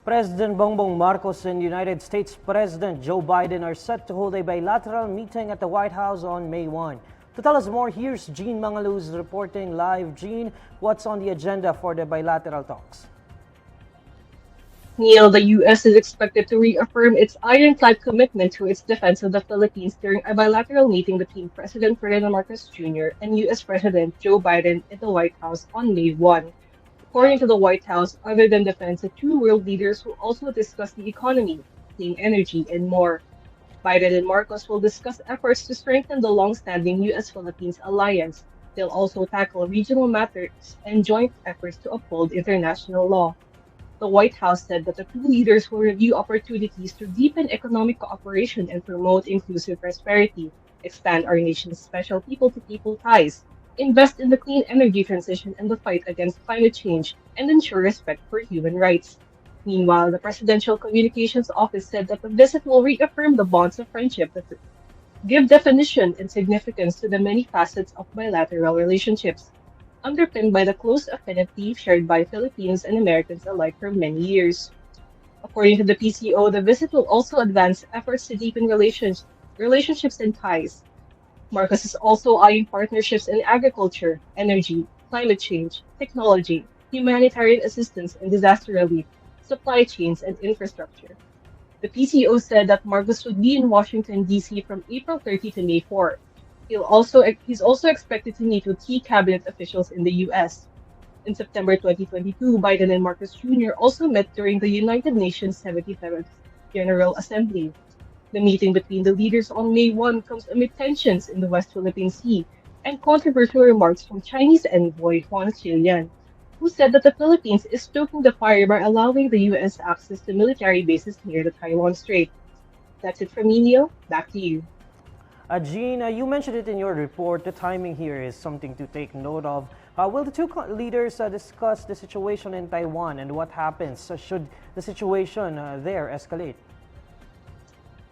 President Bongbong Marcos and United States President Joe Biden are set to hold a bilateral meeting at the White House on May 1. To tell us more, here's Jean Mangaluz reporting live. Jean, what's on the agenda for the bilateral talks? Neil, the U.S. is expected to reaffirm its ironclad commitment to its defense of the Philippines during a bilateral meeting between President Ferdinand Marcos Jr. and U.S. President Joe Biden at the White House on May 1. According to the White House, other than defense, the two world leaders will also discuss the economy, clean energy, and more. Biden and Marcos will discuss efforts to strengthen the long-standing U.S.-Philippines alliance. They'll also tackle regional matters and joint efforts to uphold international law. The White House said that the two leaders will review opportunities to deepen economic cooperation and promote inclusive prosperity, expand our nation's special people-to-people ties, invest in the clean energy transition and the fight against climate change, and ensure respect for human rights. Meanwhile, the Presidential Communications Office said that the visit will reaffirm the bonds of friendship that give definition and significance to the many facets of bilateral relationships, underpinned by the close affinity shared by Filipinos and Americans alike for many years. According to the PCO, the visit will also advance efforts to deepen relationships and ties. Marcos is also eyeing partnerships in agriculture, energy, climate change, technology, humanitarian assistance and disaster relief, supply chains, and infrastructure. The PCO said that Marcos would be in Washington, D.C. from April 30 to May 4. He's also expected to meet with key cabinet officials in the U.S. In September 2022, Biden and Marcos Jr. also met during the United Nations 77th General Assembly. The meeting between the leaders on May 1 comes amid tensions in the West Philippine Sea and controversial remarks from Chinese envoy Juan Chilian, who said that the Philippines is stoking the fire by allowing the U.S. access to military bases near the Taiwan Strait. That's it from me, Neil. Back to you. Jean, you mentioned it in your report. The timing here is something to take note of. Will the two leaders discuss the situation in Taiwan and what happens should the situation there escalate?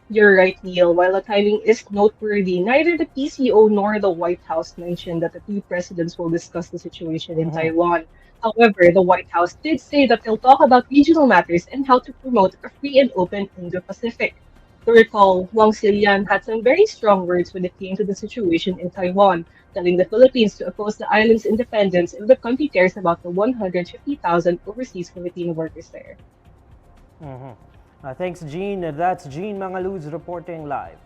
You're right, Neil. While the timing is noteworthy, neither the PCO nor the White House mentioned that the two presidents will discuss the situation in Mhm. Taiwan. However, the White House did say that they'll talk about regional matters and how to promote a free and open Indo-Pacific. To recall, Wang Xilian had some very strong words when it came to the situation in Taiwan, telling the Philippines to oppose the island's independence if the country cares about the 150,000 overseas Filipino workers there. Mhm. Thanks, Jean. That's Jean Mangaluz reporting live.